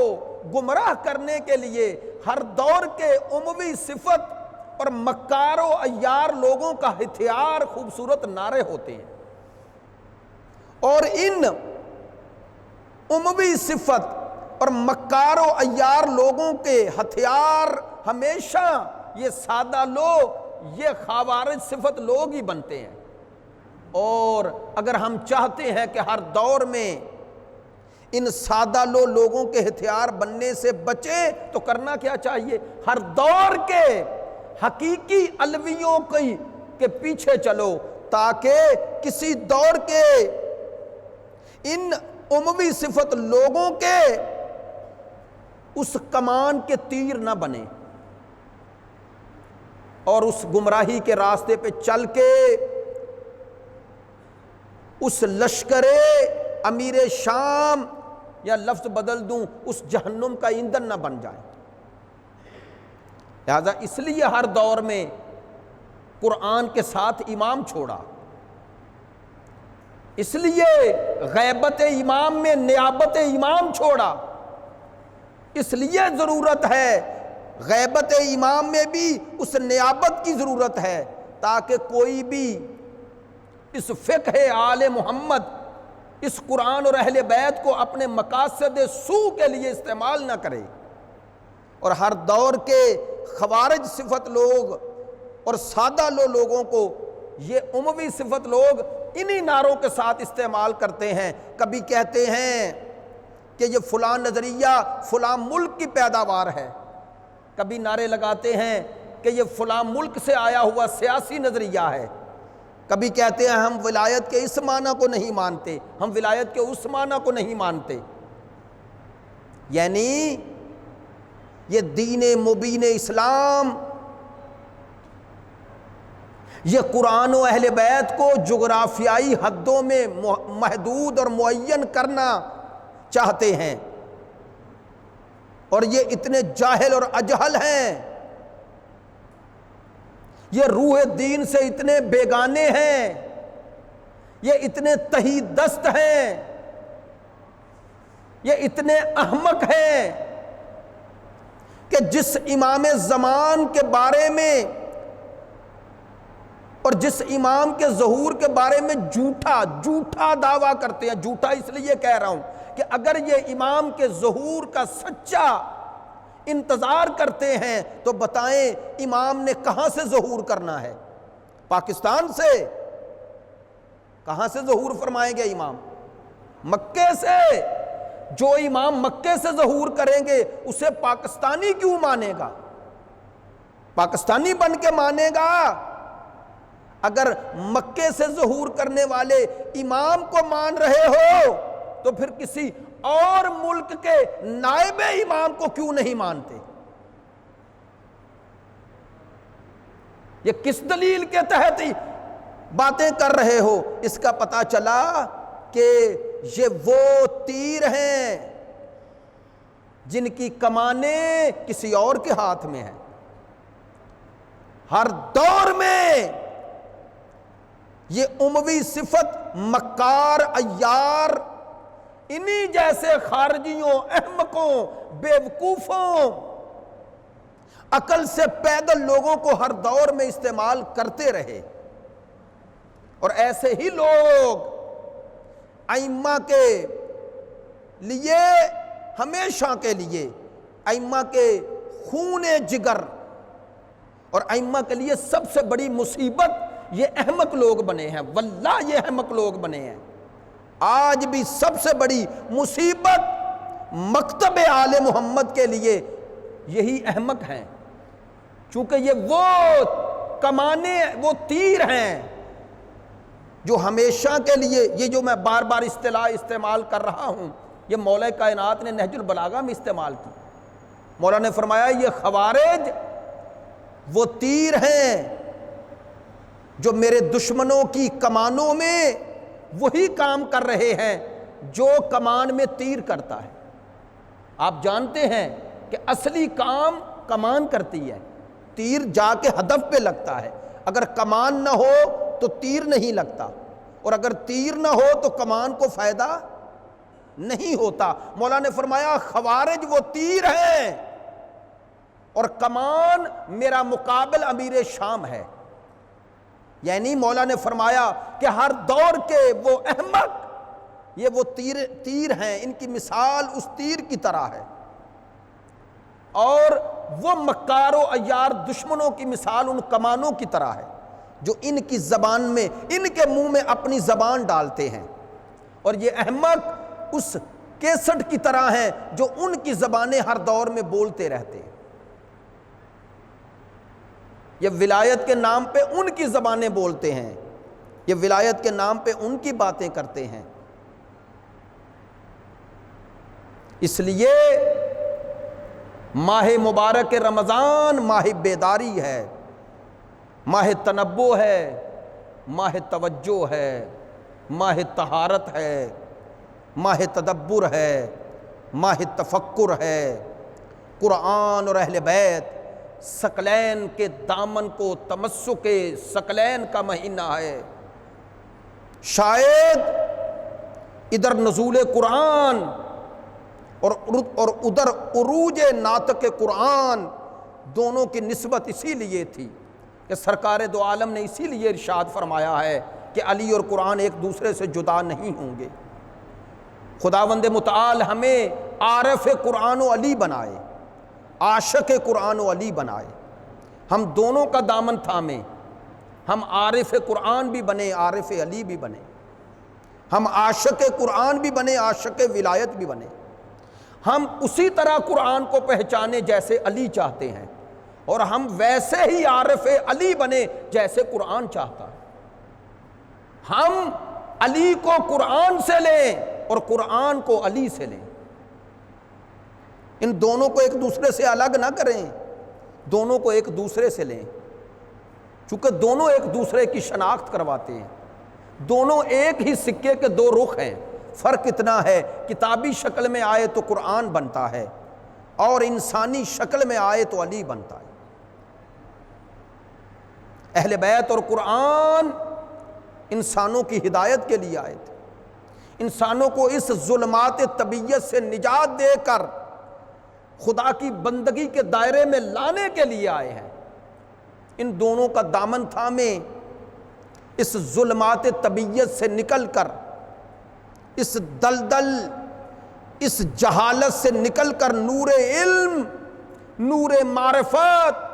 گمراہ کرنے کے لیے ہر دور کے اموی صفت اور مکار و عیار لوگوں کا ہتھیار خوبصورت نعرے ہوتے ہیں، اور ان اموی صفت اور مکار و عیار لوگوں کے ہتھیار ہمیشہ یہ سادہ لوگ، یہ خوارج صفت لوگ ہی بنتے ہیں۔ اور اگر ہم چاہتے ہیں کہ ہر دور میں ان سادہ لوگوں کے ہتھیار بننے سے بچیں تو کرنا کیا چاہیے؟ ہر دور کے حقیقی علویوں کے پیچھے چلو، تاکہ کسی دور کے ان اموی صفت لوگوں کے اس کمان کے تیر نہ بنے، اور اس گمراہی کے راستے پہ چل کے اس لشکر امیر شام، یا لفظ بدل دوں، اس جہنم کا ایندھن نہ بن جائیں۔ لہذا اس لیے ہر دور میں قرآن کے ساتھ امام چھوڑا، اس لیے غیبت امام میں نیابت امام چھوڑا، اس لیے ضرورت ہے غیبت امام میں بھی اس نیابت کی ضرورت ہے، تاکہ کوئی بھی اس فقہ آل محمد، اس قرآن اور اہل بیت کو اپنے مقاصد سو کے لیے استعمال نہ کرے۔ اور ہر دور کے خوارج صفت لوگ اور سادہ لوگوں کو یہ اموی صفت لوگ انہی نعروں کے ساتھ استعمال کرتے ہیں۔ کبھی کہتے ہیں کہ یہ فلاں نظریہ فلاں ملک کی پیداوار ہے، کبھی نعرے لگاتے ہیں کہ یہ فلاں ملک سے آیا ہوا سیاسی نظریہ ہے، کبھی کہتے ہیں ہم ولایت کے اس معنی کو نہیں مانتے، ہم ولایت کے اس معنی کو نہیں مانتے۔ یعنی یہ دین مبین اسلام، یہ قرآن و اہل بیت کو جغرافیائی حدوں میں محدود اور معین کرنا چاہتے ہیں، اور یہ اتنے جاہل اور اجہل ہیں، یہ روح دین سے اتنے بیگانے ہیں، یہ اتنے تہی دست ہیں، یہ اتنے احمق ہیں کہ جس امام زمان کے بارے میں اور جس امام کے ظہور کے بارے میں جھوٹا دعویٰ کرتے ہیں، جھوٹا اس لیے کہہ رہا ہوں کہ اگر یہ امام کے ظہور کا سچا انتظار کرتے ہیں تو بتائیں امام نے کہاں سے ظہور کرنا ہے؟ پاکستان سے؟ کہاں سے ظہور فرمائیں گے امام؟ مکے سے۔ جو امام مکے سے ظہور کریں گے اسے پاکستانی کیوں مانے گا؟ پاکستانی بن کے مانے گا؟ اگر مکے سے ظہور کرنے والے امام کو مان رہے ہو تو پھر کسی اور ملک کے نائب امام کو کیوں نہیں مانتے؟ یہ کس دلیل کے تحت باتیں کر رہے ہو؟ اس کا پتہ چلا کہ یہ وہ تیر ہیں جن کی کمانیں کسی اور کے ہاتھ میں ہیں۔ ہر دور میں یہ اموی صفت مکار عیار انہی جیسے خارجیوں، احمقوں، بیوقوفوں، عقل سے پیدل لوگوں کو ہر دور میں استعمال کرتے رہے، اور ایسے ہی لوگ ائمہ کے لیے ہمیشہ کے لیے، ائمہ کے خون جگر اور ائمہ کے لیے سب سے بڑی مصیبت یہ احمق لوگ بنے ہیں۔ واللہ یہ احمق لوگ بنے ہیں۔ آج بھی سب سے بڑی مصیبت مکتب آل محمد کے لیے یہی احمق ہیں، چونکہ یہ وہ کمانے، وہ تیر ہیں جو ہمیشہ کے لیے، یہ جو میں بار بار اصطلاح استعمال کر رہا ہوں، یہ مولا کائنات نے نہج البلاغہ میں استعمال کی۔ مولا نے فرمایا یہ خوارج وہ تیر ہیں جو میرے دشمنوں کی کمانوں میں وہی کام کر رہے ہیں جو کمان میں تیر کرتا ہے۔ آپ جانتے ہیں کہ اصلی کام کمان کرتی ہے، تیر جا کے ہدف پہ لگتا ہے۔ اگر کمان نہ ہو تو تیر نہیں لگتا، اور اگر تیر نہ ہو تو کمان کو فائدہ نہیں ہوتا۔ مولا نے فرمایا خوارج وہ تیر ہیں اور کمان میرا مقابل امیر شام ہے۔ یعنی مولا نے فرمایا کہ ہر دور کے وہ احمق، یہ وہ تیر ہیں، ان کی مثال اس تیر کی طرح ہے اور وہ مکار و عیار دشمنوں کی مثال ان کمانوں کی طرح ہے جو ان کی زبان میں، ان کے منہ میں اپنی زبان ڈالتے ہیں، اور یہ احمق اس کیسٹ کی طرح ہیں جو ان کی زبانیں ہر دور میں بولتے رہتے ہیں۔ یہ ولایت کے نام پہ ان کی زبانیں بولتے ہیں، یہ ولایت کے نام پہ ان کی باتیں کرتے ہیں۔ اس لیے ماہ مبارک رمضان ماہ بیداری ہے، ماہ تنبہ ہے، ماہ توجہ ہے، ماہ طہارت ہے، ماہ تدبر ہے، ماہ تفکر ہے۔ قرآن اور اہل بیت ثقلین کے دامن کو تمسک ثقلین کا مہینہ ہے۔ شاید ادھر نزول قرآن اور ادھر عروج ناطق قرآن دونوں کی نسبت اسی لیے تھی کہ سرکار دو عالم نے اسی لیے ارشاد فرمایا ہے کہ علی اور قرآن ایک دوسرے سے جدا نہیں ہوں گے۔ خداوند متعال ہمیں عارف قرآن و علی بنائے، عاشق قرآن و علی بنائے، ہم دونوں کا دامن تھامیں، ہم عارف قرآن بھی بنے، عارف علی بھی بنے، ہم عاشق قرآن بھی بنے، عاشق ولایت بھی بنے، ہم اسی طرح قرآن کو پہچانے جیسے علی چاہتے ہیں، اور ہم ویسے ہی عارف علی بنے جیسے قرآن چاہتا ہے۔ ہم علی کو قرآن سے لیں اور قرآن کو علی سے لیں، ان دونوں کو ایک دوسرے سے الگ نہ کریں، دونوں کو ایک دوسرے سے لیں، چونکہ دونوں ایک دوسرے کی شناخت کرواتے ہیں، دونوں ایک ہی سکے کے دو رخ ہیں۔ فرق اتنا ہے کتابی شکل میں آئے تو قرآن بنتا ہے اور انسانی شکل میں آئے تو علی بنتا ہے۔ اہل بیت اور قرآن انسانوں کی ہدایت کے لیے آئے تھے، انسانوں کو اس ظلمات طبیعت سے نجات دے کر خدا کی بندگی کے دائرے میں لانے کے لیے آئے ہیں۔ ان دونوں کا دامن تھامیں، اس ظلمات طبیعت سے نکل کر، اس دلدل، اس جہالت سے نکل کر نور علم، نور معرفت،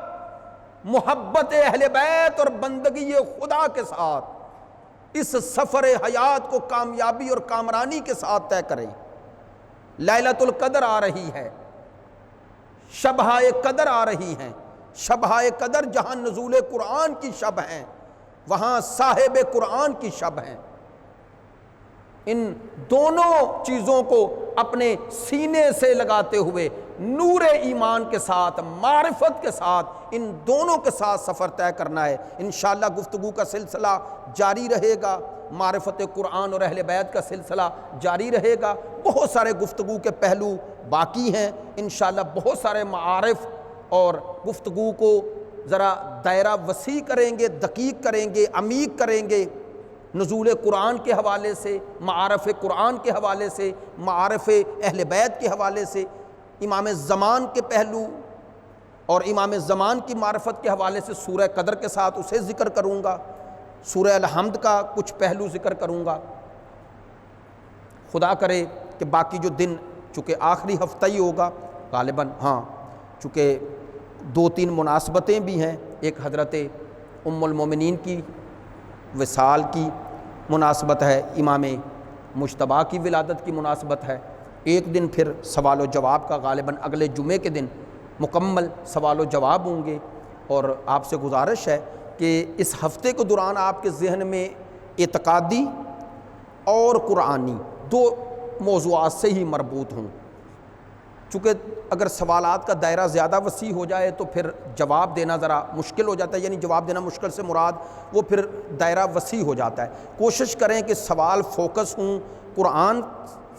محبت اہل بیت اور بندگی خدا کے ساتھ اس سفر حیات کو کامیابی اور کامرانی کے ساتھ طے کریں۔ لیلۃ القدر آ رہی ہے، شبہ قدر آ رہی ہیں، شبہ قدر جہاں نزول قرآن کی شب ہیں وہاں صاحب قرآن کی شب ہیں۔ ان دونوں چیزوں کو اپنے سینے سے لگاتے ہوئے نور ایمان کے ساتھ، معرفت کے ساتھ، ان دونوں کے ساتھ سفر طے کرنا ہے۔ انشاءاللہ گفتگو کا سلسلہ جاری رہے گا، معرفت قرآن اور اہل بیت کا سلسلہ جاری رہے گا۔ بہت سارے گفتگو کے پہلو باقی ہیں، انشاءاللہ بہت سارے معارف اور گفتگو کو ذرا دائرہ وسیع کریں گے، دقیق کریں گے، عمیق کریں گے، نزول قرآن کے حوالے سے، معارف قرآن کے حوالے سے، معارف اہل بیت کے حوالے سے، امام زمان کے پہلو اور امام زمان کی معرفت کے حوالے سے سورہ قدر کے ساتھ اسے ذکر کروں گا، سورہ الحمد کا کچھ پہلو ذکر کروں گا۔ خدا کرے کہ باقی جو دن، چونکہ آخری ہفتہ ہی ہوگا غالباً، چونکہ 2-3 مناسبتیں بھی ہیں، ایک حضرت ام المومنین کی وصال کی مناسبت ہے، امام مجتبیٰ کی ولادت کی مناسبت ہے، ایک دن پھر سوال و جواب کا، غالباً اگلے جمعے کے دن مکمل سوال و جواب ہوں گے۔ اور آپ سے گزارش ہے کہ اس ہفتے کے دوران آپ کے ذہن میں اعتقادی اور قرآنی 2 موضوعات سے ہی مربوط ہوں، چونکہ اگر سوالات کا دائرہ زیادہ وسیع ہو جائے تو پھر جواب دینا ذرا مشکل ہو جاتا ہے، یعنی جواب دینا مشکل سے مراد وہ پھر دائرہ وسیع ہو جاتا ہے۔ کوشش کریں کہ سوال فوکس ہوں قرآن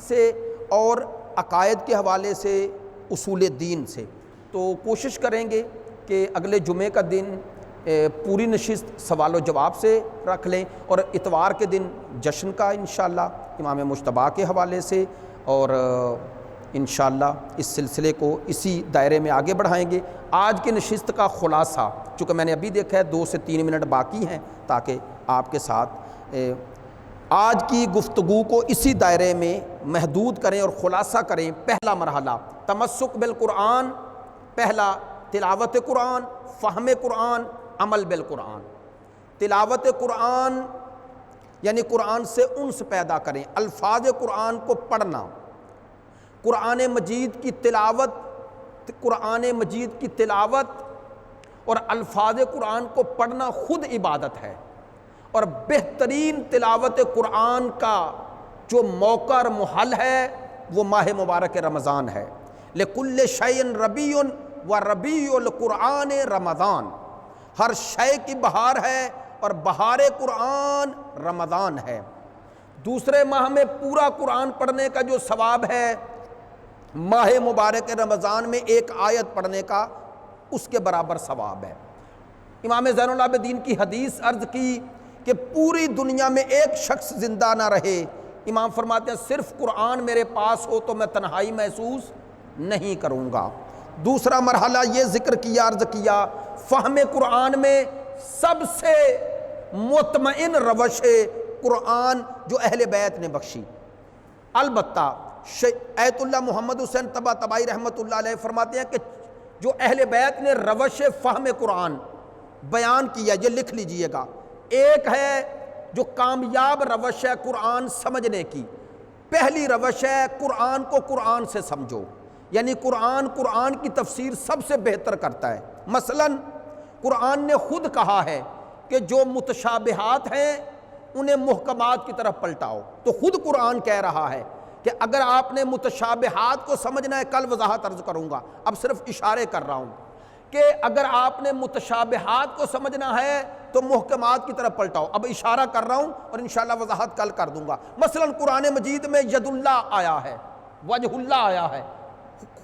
سے اور عقائد کے حوالے سے، اصول دین سے۔ تو کوشش کریں گے کہ اگلے جمعے کا دن پوری نشست سوال و جواب سے رکھ لیں، اور اتوار کے دن جشن کا انشاءاللہ امام مجتبیٰ کے حوالے سے، اور انشاءاللہ اس سلسلے کو اسی دائرے میں آگے بڑھائیں گے۔ آج کی نشست کا خلاصہ، چونکہ میں نے ابھی دیکھا ہے 2 سے 3 منٹ باقی ہیں، تاکہ آپ کے ساتھ آج کی گفتگو کو اسی دائرے میں محدود کریں اور خلاصہ کریں۔ پہلا مرحلہ تمسک بالقرآن پہلا تلاوت قرآن، فہم قرآن، عمل بالقرآن۔ تلاوت قرآن یعنی قرآن سے انس پیدا کریں، الفاظ قرآن کو پڑھنا، قرآن مجید کی تلاوت، قرآن مجید کی تلاوت اور الفاظ قرآن کو پڑھنا خود عبادت ہے، اور بہترین تلاوت قرآن کا جو موقع اور محل ہے وہ ماہ مبارک رمضان ہے۔ لکل شیء ربیع و ربیع القرآن رمضان، ہر شے کی بہار ہے اور بہار قرآن رمضان ہے۔ دوسرے ماہ میں پورا قرآن پڑھنے کا جو ثواب ہے، ماہ مبارک رمضان میں ایک آیت پڑھنے کا اس کے برابر ثواب ہے۔ امام زین العابدین کی حدیث عرض کی کہ پوری دنیا میں ایک شخص زندہ نہ رہے، امام فرماتے ہیں صرف قرآن میرے پاس ہو تو میں تنہائی محسوس نہیں کروں گا۔ دوسرا مرحلہ یہ ذکر کیا، عرض کیا، فہم قرآن میں سب سے مطمئن روش قرآن جو اہل بیت نے بخشی۔ البتہ ایت اللہ محمد حسین طباطبائی رحمۃ اللہ علیہ فرماتے ہیں کہ جو اہل بیت نے روش فہم قرآن بیان کیا، یہ لکھ لیجئے گا، ایک ہے جو کامیاب روش ہے قرآن سمجھنے کی۔ پہلی روش ہے قرآن کو قرآن سے سمجھو، یعنی قرآن کی تفسیر سب سے بہتر کرتا ہے۔ مثلا قرآن نے خود کہا ہے کہ جو متشابہات ہیں انہیں محکمات کی طرف پلٹاؤ، تو خود قرآن کہہ رہا ہے کہ اگر آپ نے متشابہات کو سمجھنا ہے، کل وضاحت عرض کروں گا، اب صرف اشارے کر رہا ہوں کہ اگر آپ نے متشابہات کو سمجھنا ہے تو محکمات کی طرف پلٹاؤ۔ اب اشارہ کر رہا ہوں اور انشاءاللہ وضاحت کل کر دوں گا۔ مثلا قرآن مجید میں ید اللہ آیا ہے، وجہ اللہ آیا ہے،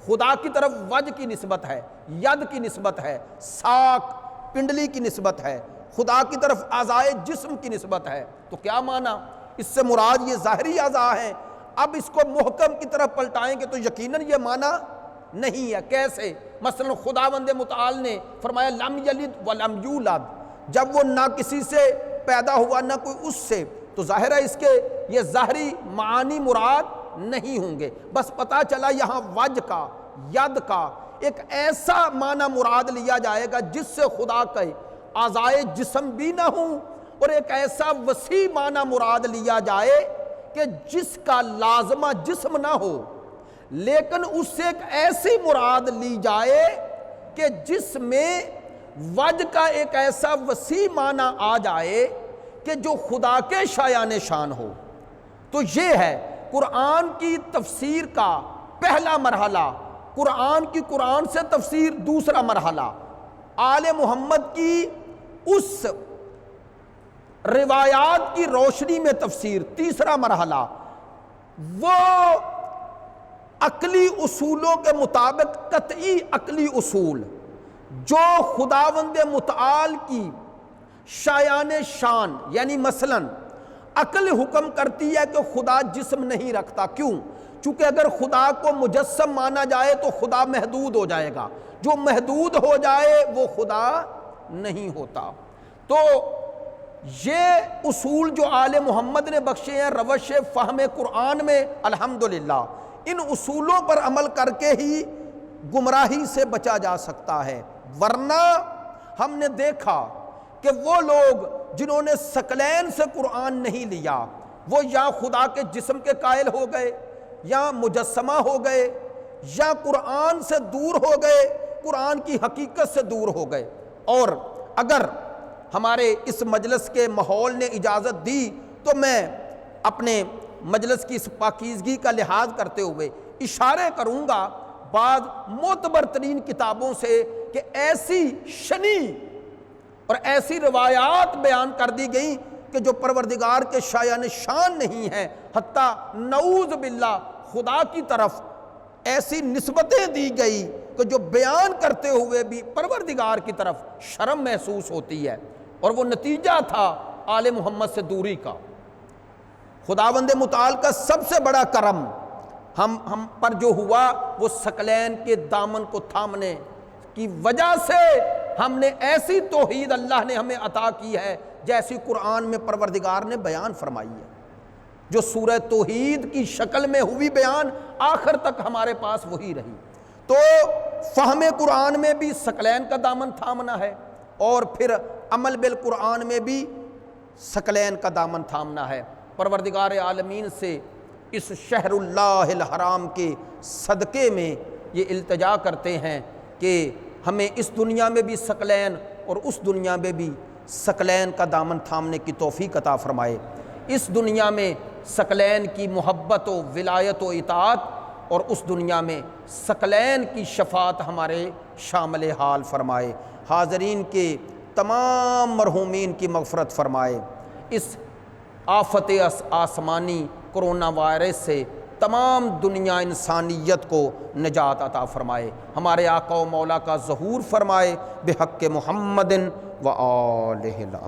خدا کی طرف وجہ کی نسبت ہے، ید کی نسبت ہے، ساق پنڈلی کی نسبت ہے، خدا کی طرف اعضائے جسم کی نسبت ہے، تو کیا معنی؟ اس سے مراد یہ ظاہری اعضاء ہیں۔ اب اس کو محکم کی طرف پلٹائیں گے تو یقیناً یہ معنی نہیں ہے۔ کیسے؟ مثلا خداوند متعال نے فرمایا لم یلد ولم یولد، جب وہ نہ کسی سے پیدا ہوا نہ کوئی اس سے، تو ظاہر ہے اس کے یہ ظاہری معانی مراد نہیں ہوں گے۔ بس پتہ چلا یہاں وجہ کا، ید کا ایک ایسا معنی مراد لیا جائے گا جس سے خدا کے اعضائے جسم بھی نہ ہوں، اور ایک ایسا وسیع معنی مراد لیا جائے کہ جس کا لازمہ جسم نہ ہو، لیکن اس سے ایک ایسی مراد لی جائے کہ جس میں وجہ کا ایک ایسا وسیع معنی آ جائے کہ جو خدا کے شایان شان ہو۔ تو یہ ہے قرآن کی تفسیر کا پہلا مرحلہ، قرآن کی قرآن سے تفسیر دوسرا مرحلہ، آل محمد کی اس روایات کی روشنی میں تفسیر تیسرا مرحلہ، وہ عقلی اصولوں کے مطابق قطعی عقلی اصول جو خداوند متعال کی شایان شان، یعنی مثلا عقل حکم کرتی ہے کہ خدا جسم نہیں رکھتا، کیوں؟ چونکہ اگر خدا کو مجسم مانا جائے تو خدا محدود ہو جائے گا، جو محدود ہو جائے وہ خدا نہیں ہوتا۔ تو یہ اصول جو آل محمد نے بخشے ہیں روش فہم قرآن میں، الحمدللہ ان اصولوں پر عمل کر کے ہی گمراہی سے بچا جا سکتا ہے۔ ورنہ ہم نے دیکھا کہ وہ لوگ جنہوں نے ثقلین سے قرآن نہیں لیا، وہ یا خدا کے جسم کے قائل ہو گئے، یا مجسمہ ہو گئے، یا قرآن سے دور ہو گئے، قرآن کی حقیقت سے دور ہو گئے۔ اور اگر ہمارے اس مجلس کے ماحول نے اجازت دی تو میں اپنے مجلس کی اس پاکیزگی کا لحاظ کرتے ہوئے اشارے کروں گا بعض معتبر ترین کتابوں سے کہ ایسی شنی اور ایسی روایات بیان کر دی گئیں کہ جو پروردگار کے شایان شان نہیں ہیں، حتیٰ نعوذ باللہ خدا کی طرف ایسی نسبتیں دی گئی کہ جو بیان کرتے ہوئے بھی پروردگار کی طرف شرم محسوس ہوتی ہے، اور وہ نتیجہ تھا آل محمد سے دوری کا۔ خداوند متعال کا سب سے بڑا کرم ہم پر جو ہوا وہ ثقلین کے دامن کو تھامنے کی وجہ سے ہم نے ایسی توحید اللہ نے ہمیں عطا کی ہے جیسی قرآن میں پروردگار نے بیان فرمائی ہے، جو سورہ توحید کی شکل میں ہوئی بیان آخر تک ہمارے پاس وہی رہی۔ تو فہم قرآن میں بھی ثقلین کا دامن تھامنا ہے، اور پھر عمل بالقرآن میں بھی ثقلین کا دامن تھامنا ہے۔ پروردگار عالمین سے اس شہر اللہ الحرام کے صدقے میں یہ التجا کرتے ہیں کہ ہمیں اس دنیا میں بھی ثقلین اور اس دنیا میں بھی ثقلین کا دامن تھامنے کی توفیق عطا فرمائے۔ اس دنیا میں ثقلین کی محبت و ولایت و اطاعت، اور اس دنیا میں ثقلین کی شفاعت ہمارے شامل حال فرمائے۔ حاضرین کے تمام مرحومین کی مغفرت فرمائے۔ اس آفت آسمانی کرونا وائرس سے تمام دنیا انسانیت کو نجات عطا فرمائے۔ ہمارے آقا و مولا کا ظہور فرمائے بحق محمد و آلہ۔